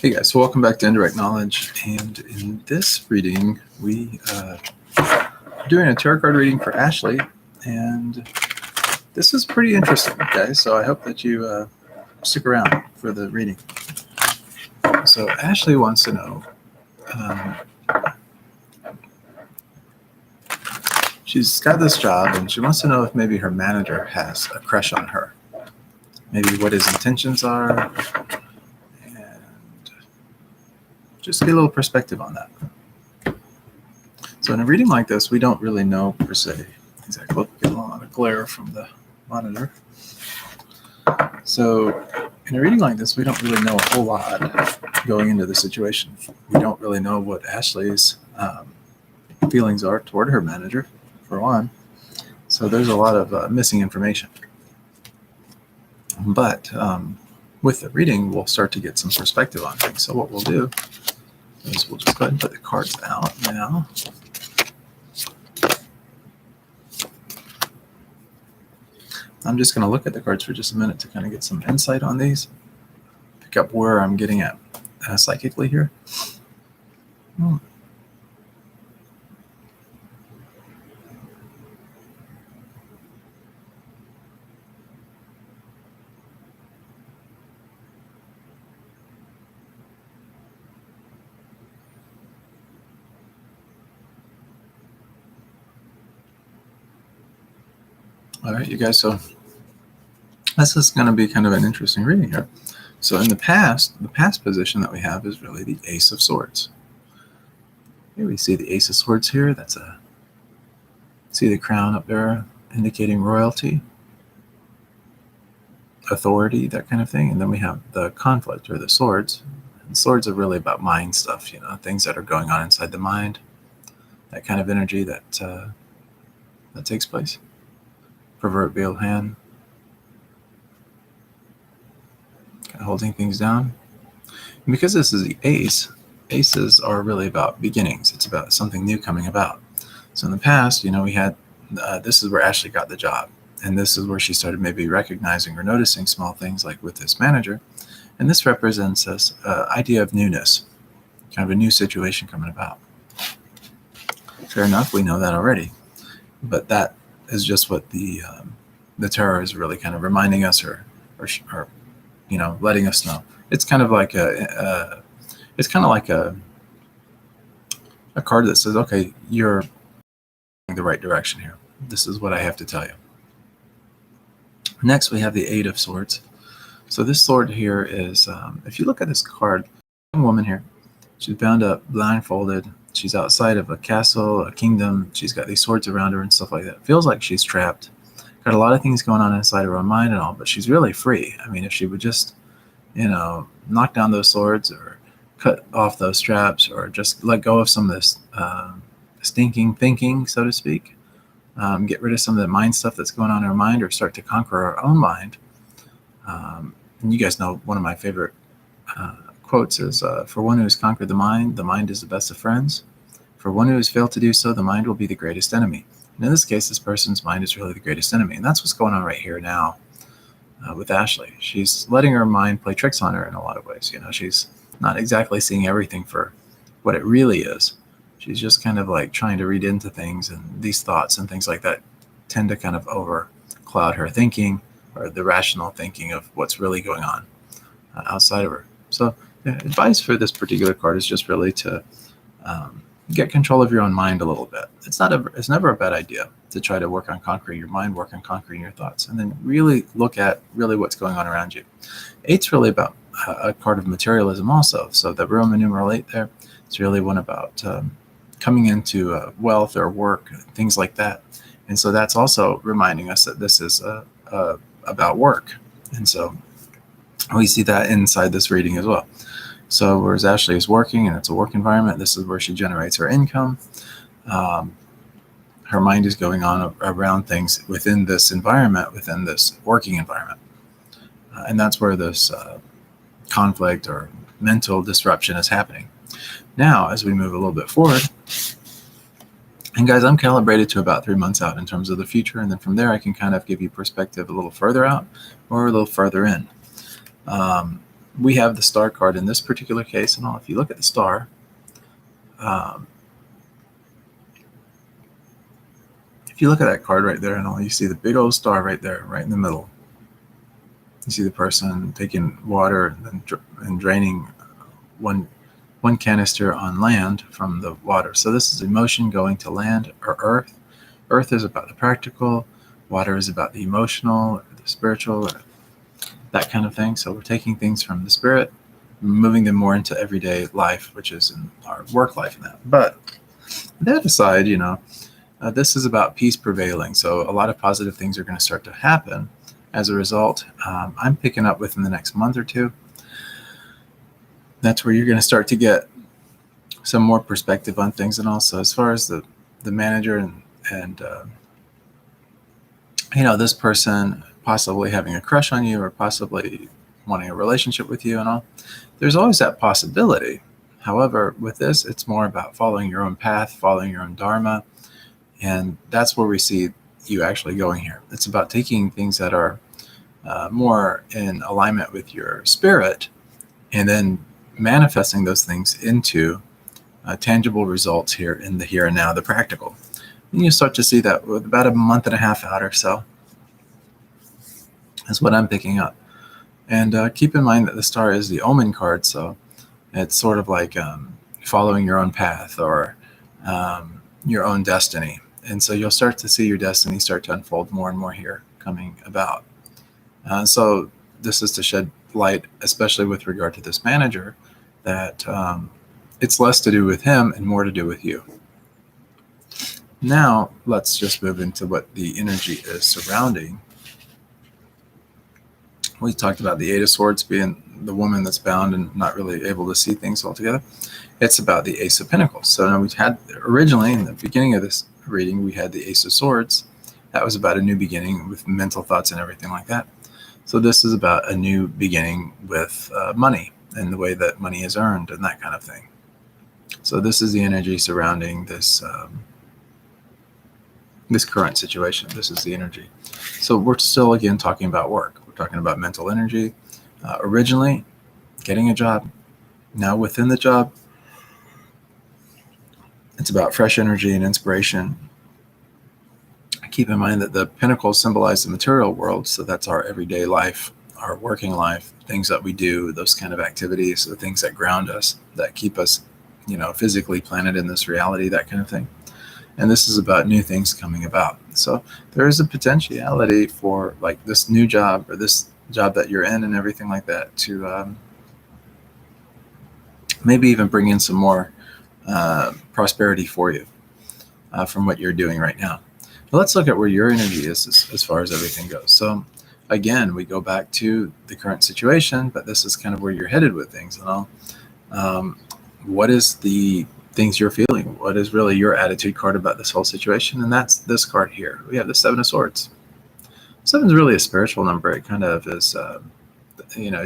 Hey guys, so welcome back to Indirect Knowledge, and in this reading we are doing a tarot card reading for Ashley, and this is pretty interesting, guys, so I hope that you stick around for the reading. So Ashley wants to know, she's got this job and she wants to know if maybe her manager has a crush on her, maybe what his intentions are, just get a little perspective on that. So in a reading like this, we don't really know per se exactly. Look, get a lot of glare from the monitor. So in a reading like this, we don't really know a whole lot going into the situation. We don't really know what Ashley's feelings are toward her manager, for one. So there's a lot of missing information. But with the reading, we'll start to get some perspective on things. So what we'll do is we'll just go ahead and put the cards out now. I'm just going to look at the cards for just a minute to kind of get some insight on these, pick up where I'm getting at psychically here. All right, you guys, so this is going to be kind of an interesting reading here. So in the past position that we have is really the Ace of Swords. Here we see the Ace of Swords here. See the crown up there indicating royalty, authority, that kind of thing. And then we have the conflict or the swords. And swords are really about mind stuff, things that are going on inside the mind, that kind of energy that takes place. Proverbial hand, kind of holding things down. And because this is the ace, aces are really about beginnings. It's about something new coming about. So in the past, we had, this is where Ashley got the job. And this is where she started maybe recognizing or noticing small things like with this manager. And this represents this idea of newness, kind of a new situation coming about. Fair enough, we know that already. But that is just what the tarot is really kind of reminding us or letting us know. It's kind of like a card that says, okay, you're in the right direction here. This is what I have to tell you. Next, we have the Eight of Swords. So this sword here is, if you look at this card, young woman here, she's bound up, blindfolded. She's outside of a castle, a kingdom. She's got these swords around her and stuff like that. It feels like she's trapped. Got a lot of things going on inside her own mind and all, but she's really free. I mean, if she would just, knock down those swords or cut off those straps or just let go of some of this stinking thinking, so to speak, get rid of some of the mind stuff that's going on in her mind or start to conquer her own mind. And you guys know one of my favorite quotes is, for one who has conquered the mind is the best of friends. For one who has failed to do so, the mind will be the greatest enemy. And in this case, this person's mind is really the greatest enemy. And that's what's going on right here now with Ashley. She's letting her mind play tricks on her in a lot of ways. She's not exactly seeing everything for what it really is. She's just kind of like trying to read into things, and these thoughts and things like that tend to kind of overcloud her thinking or the rational thinking of what's really going on outside of her. So advice for this particular card is just really to get control of your own mind a little bit. It's never a bad idea to try to work on conquering your mind, work on conquering your thoughts, and then really look at really what's going on around you. Eight's really about a card of materialism also. So the Roman numeral 8 there, it's really one about coming into wealth or work, things like that. And so that's also reminding us that this is about work. And so we see that inside this reading as well. So whereas Ashley is working and it's a work environment, this is where she generates her income. Her mind is going on around things within this environment, within this working environment. And that's where this conflict or mental disruption is happening. Now, as we move a little bit forward, and guys, I'm calibrated to about 3 months out in terms of the future. And then from there, I can kind of give you perspective a little further out or a little further in. we have the star card in this particular case, and all. If you look at the star, if you look at that card right there and all, you see the big old star right there, right in the middle. You see the person taking water and draining one canister on land from the water. So this is emotion going to land or earth. Earth is about the practical. Water is about the emotional, or the spiritual, or that kind of thing. So we're taking things from the spirit, moving them more into everyday life, which is in our work life and that. But that aside, this is about peace prevailing. So a lot of positive things are going to start to happen as a result. I'm picking up within the next month or two. That's where you're going to start to get some more perspective on things. And also as far as the manager and this person possibly having a crush on you or possibly wanting a relationship with you and all, there's always that possibility. However, with this, it's more about following your own path, following your own dharma. And that's where we see you actually going here. It's about taking things that are more in alignment with your spirit and then manifesting those things into tangible results here in the here and now, the practical. And you start to see that with about a month and a half out or so. That's what I'm picking up. And keep in mind that the star is the omen card, so it's sort of like following your own path or your own destiny. And so you'll start to see your destiny start to unfold more and more here coming about. So this is to shed light, especially with regard to this manager, that it's less to do with him and more to do with you. Now, let's just move into what the energy is surrounding. We talked about the Eight of Swords being the woman that's bound and not really able to see things altogether. It's about the Ace of Pentacles. So now we had originally in the beginning of this reading, we had the Ace of Swords. That was about a new beginning with mental thoughts and everything like that. So this is about a new beginning with money and the way that money is earned and that kind of thing. So this is the energy surrounding this this current situation. This is the energy. So we're still, again, talking about work. We're talking about mental energy. Originally, getting a job. Now within the job, it's about fresh energy and inspiration. Keep in mind that the pentacles symbolize the material world. So that's our everyday life, our working life, things that we do, those kind of activities, the things that ground us, that keep us, physically planted in this reality, that kind of thing. And this is about new things coming about. So there is a potentiality for like this new job or this job that you're in and everything like that to maybe even bring in some more prosperity for you from what you're doing right now. But let's look at where your energy is as far as everything goes. So again, we go back to the current situation, but this is kind of where you're headed with things and all. What is the things you're feeling? What is really your attitude card about this whole situation? And that's this card here. We have the Seven of Swords. Seven is really a spiritual number. It kind of is,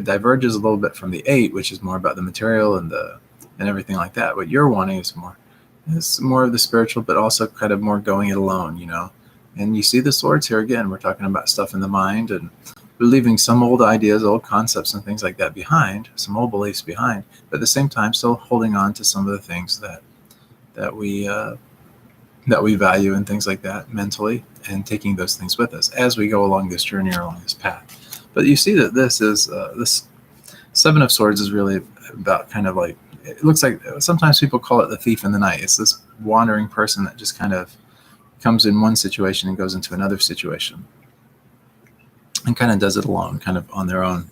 diverges a little bit from the 8, which is more about the material and everything like that. What you're wanting is more of the spiritual, but also kind of more going it alone, And you see the swords here again. We're talking about stuff in the mind, and we're leaving some old ideas, old concepts, and things like that behind, some old beliefs behind, but at the same time, still holding on to some of the things that we value and things like that mentally, and taking those things with us as we go along this journey or along this path. But you see that this is this Seven of Swords is really about kind of like, it looks like sometimes people call it the thief in the night. It's this wandering person that just kind of comes in one situation and goes into another situation and kind of does it alone, kind of on their own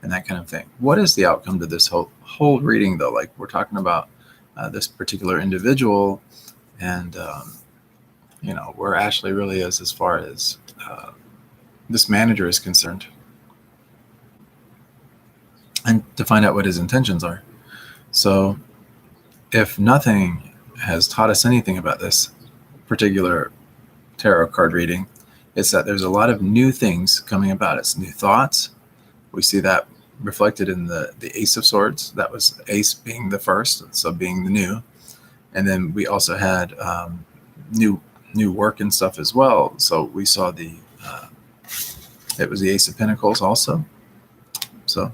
and that kind of thing. What is the outcome to this whole reading, though? Like, we're talking about this particular individual and, where Ashley really is as far as this manager is concerned, and to find out what his intentions are. So if nothing has taught us anything about this particular tarot card reading, it's that there's a lot of new things coming about. It's new thoughts. We see that reflected in the Ace of Swords. That was Ace being the first, so being the new. And then we also had new work and stuff as well. So we saw it was the Ace of Pentacles also. So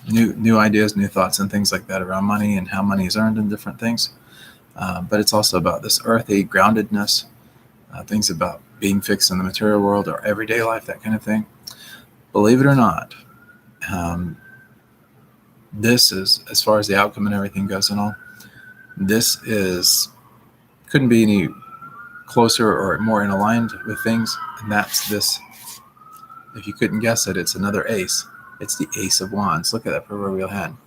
new ideas, new thoughts, and things like that around money and how money is earned in different things. But it's also about this earthy groundedness, things about being fixed in the material world or everyday life, that kind of thing. Believe it or not, this is, as far as the outcome and everything goes and all, this is couldn't be any closer or more in aligned with things. And that's this. If you couldn't guess it, it's another ace. It's the Ace of Wands. Look at that proverbial hand.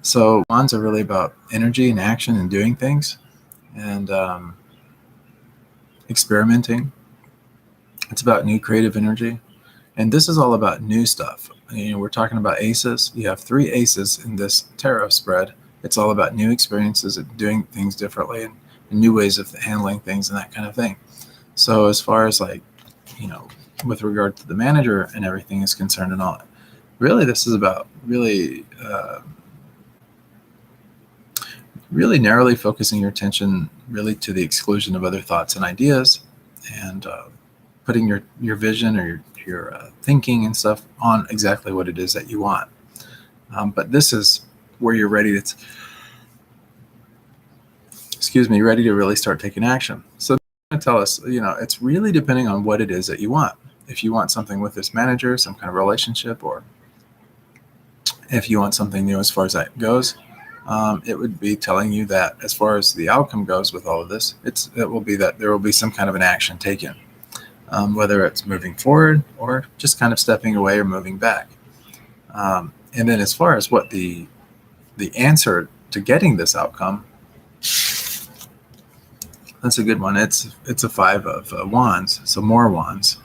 So wands are really about energy and action and doing things and experimenting. It's about new creative energy. And this is all about new stuff. We're talking about aces. You have 3 aces in this tarot spread. It's all about new experiences and doing things differently and new ways of handling things and that kind of thing. So as far as with regard to the manager and everything is concerned and all, really this is about really narrowly focusing your attention really to the exclusion of other thoughts and ideas, and putting your vision or your thinking and stuff on exactly what it is that you want. But this is where you're ready to, ready to really start taking action. So they're going to tell us, it's really depending on what it is that you want. If you want something with this manager, some kind of relationship, or if you want something new as far as that goes, it would be telling you that as far as the outcome goes with all of this, it will be that there will be some kind of an action taken, whether it's moving forward or just kind of stepping away or moving back. And then as far as what the answer to getting this outcome, that's a good one. It's a 5 of wands, so more wands.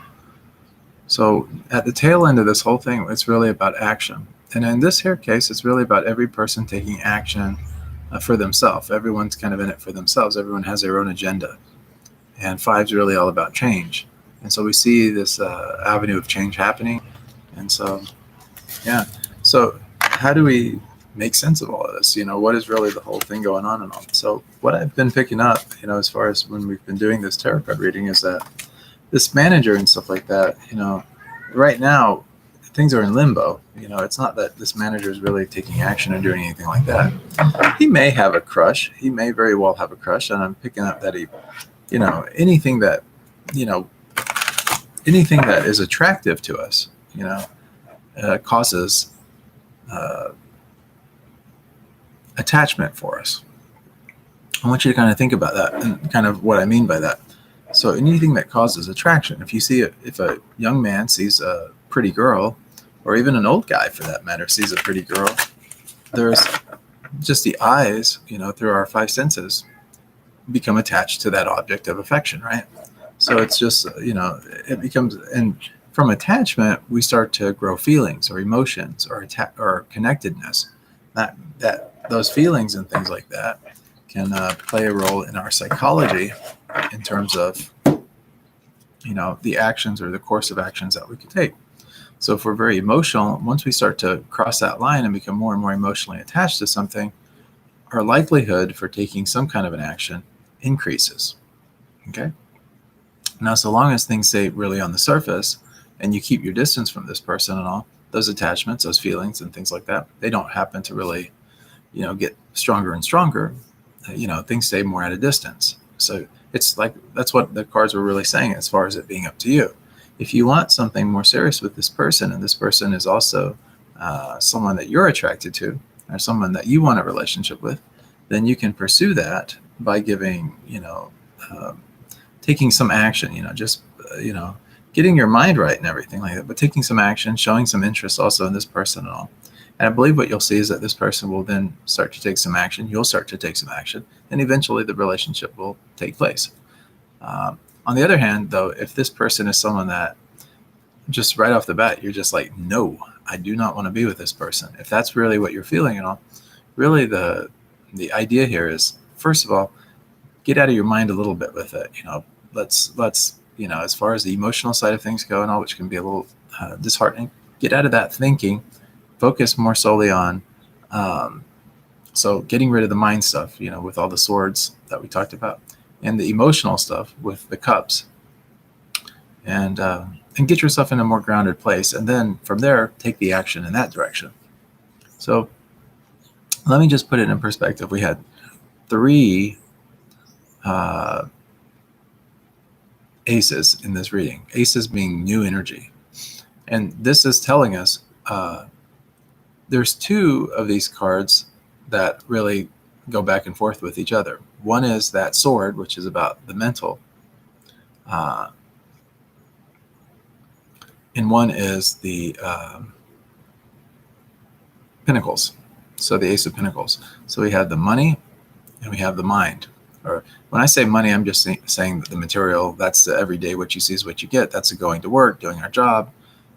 So at the tail end of this whole thing, it's really about action. And in this here case, it's really about every person taking action for themselves. Everyone's kind of in it for themselves. Everyone has their own agenda. And 5 is really all about change. And so we see this avenue of change happening. And so, yeah. So how do we make sense of all of this? What is really the whole thing going on and all? So what I've been picking up, as far as when we've been doing this tarot card reading, is that this manager and stuff like that, right now, things are in limbo. It's not that this manager is really taking action or doing anything like that. He may have a crush. He may very well have a crush. And I'm picking up that he, anything that is attractive to us, causes attachment for us. I want you to kind of think about that and kind of what I mean by that. So anything that causes attraction, if a young man sees a pretty girl, or even an old guy for that matter sees a pretty girl, there's just the eyes, through our 5 senses, become attached to that object of affection, right? So it's just, it becomes, and from attachment, we start to grow feelings or emotions or connectedness. That those feelings and things like that can play a role in our psychology in terms of, the actions or the course of actions that we could take. So if we're very emotional, once we start to cross that line and become more and more emotionally attached to something, our likelihood for taking some kind of an action increases. Okay? Now, so long as things stay really on the surface and you keep your distance from this person and all, those attachments, those feelings and things like that, they don't happen to really, get stronger and stronger. Things stay more at a distance. So it's like, that's what the cards were really saying as far as it being up to you. If you want something more serious with this person, and this person is also someone that you're attracted to, or someone that you want a relationship with, then you can pursue that by giving, taking some action, getting your mind right and everything like that, but taking some action, showing some interest also in this person and all. And I believe what you'll see is that this person will then start to take some action. You'll start to take some action, and eventually the relationship will take place. On the other hand, though, if this person is someone that just right off the bat, you're just like, no, I do not want to be with this person. If that's really what you're feeling and all, really the idea here is, first of all, get out of your mind a little bit with it. Let's as far as the emotional side of things go and all, which can be a little disheartening, get out of that thinking, focus more solely on, so getting rid of the mind stuff, with all the swords that we talked about, and the emotional stuff with the cups, and get yourself in a more grounded place. And then from there, take the action in that direction. So let me just put it in perspective. We had 3 aces in this reading, aces being new energy. And this is telling us there's 2 of these cards that really go back and forth with each other. One is that sword, which is about the mental, and one is the Pentacles. So the Ace of Pentacles. So we have the money and we have the mind. Or when I say money, I'm just saying that the material, that's the everyday, what you see is what you get. That's the going to work, doing our job,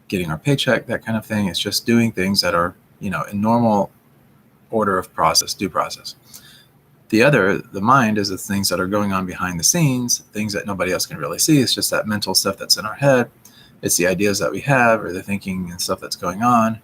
getting our paycheck, that kind of thing. It's just doing things that are, in normal order of process, due process. The other, the mind, is the things that are going on behind the scenes, things that nobody else can really see. It's just that mental stuff that's in our head. It's the ideas that we have or the thinking and stuff that's going on.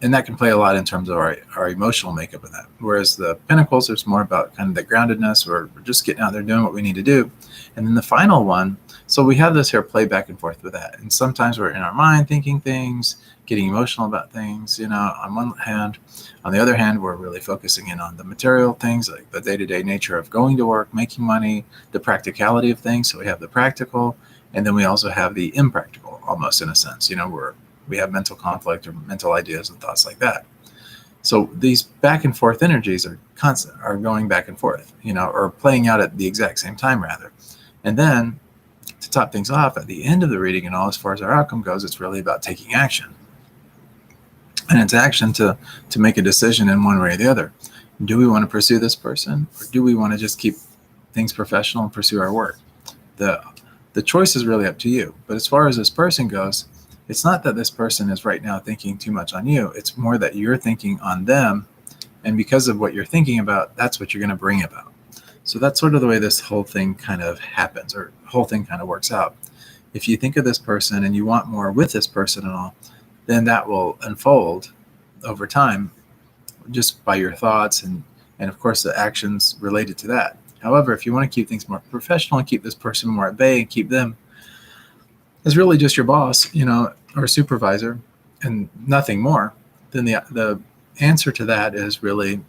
And that can play a lot in terms of our emotional makeup of that. Whereas the Pentacles, there's more about kind of the groundedness, or we're just getting out there doing what we need to do. And then the final one, so we have this here play back and forth with that. And sometimes we're in our mind thinking things, getting emotional about things, on one hand. On the other hand, we're really focusing in on the material things, like the day-to-day nature of going to work, making money, the practicality of things. So we have the practical, and then we also have the impractical, almost in a sense, where we have mental conflict or mental ideas and thoughts like that. So these back and forth energies are constant, are going back and forth, or playing out at the exact same time, rather. And then to top things off, at the end of the reading and all, as far as our outcome goes, it's really about taking action. And it's action to make a decision in one way or the other. Do we want to pursue this person, or do we want to just keep things professional and pursue our work? The choice is really up to you. But as far as this person goes, it's not that this person is right now thinking too much on you. It's more that you're thinking on them. And because of what you're thinking about, that's what you're going to bring about. So that's sort of the way this whole thing kind of happens, or whole thing kind of works out. If you think of this person and you want more with this person and all, then that will unfold over time just by your thoughts and of course the actions related to that. However, if you want to keep things more professional and keep this person more at bay and keep them as really just your boss, or supervisor and nothing more, then the answer to that is really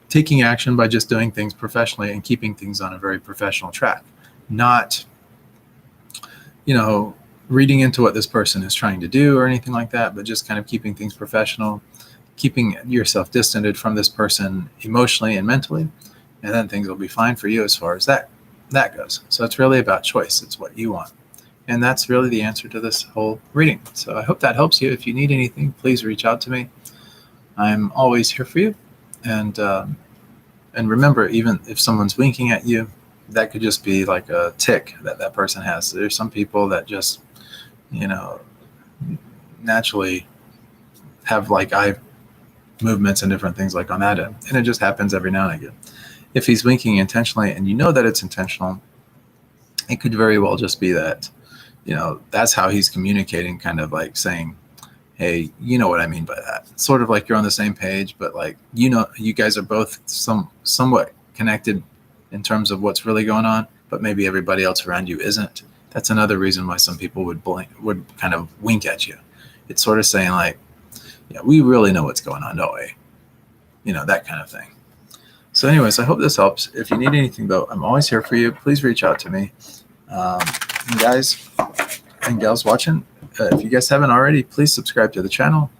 taking action by just doing things professionally and keeping things on a very professional track, not, reading into what this person is trying to do or anything like that, but just kind of keeping things professional, keeping yourself distanced from this person emotionally and mentally, and then things will be fine for you as far as that goes. So it's really about choice. It's what you want. And that's really the answer to this whole reading. So I hope that helps you. If you need anything, please reach out to me. I'm always here for you. And remember, even if someone's winking at you, that could just be like a tick that person has. So there's some people that just, naturally have like eye movements and different things like on that end. And it just happens every now and again. If he's winking intentionally and you know that it's intentional, it could very well just be that, that's how he's communicating, kind of like saying, hey, you know what I mean by that. Sort of like you're on the same page, but like, you guys are both somewhat connected in terms of what's really going on, but maybe everybody else around you isn't. That's another reason why some people would kind of wink at you. It's sort of saying like, yeah, we really know what's going on, don't we? That kind of thing. So anyways, I hope this helps. If you need anything though, I'm always here for you. Please reach out to me. Guys and gals watching, if you guys haven't already, please subscribe to the channel.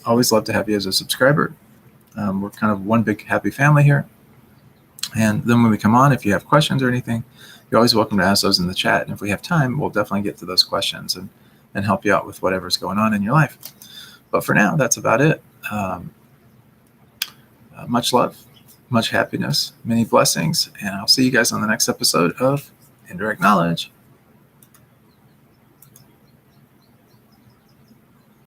Always love to have you as a subscriber. We're kind of one big happy family here. And then when we come on, if you have questions or anything, you're always welcome to ask those in the chat. And if we have time, we'll definitely get to those questions and help you out with whatever's going on in your life. But for now, that's about it. Much love, much happiness, many blessings, and I'll see you guys on the next episode of Indirect Knowledge.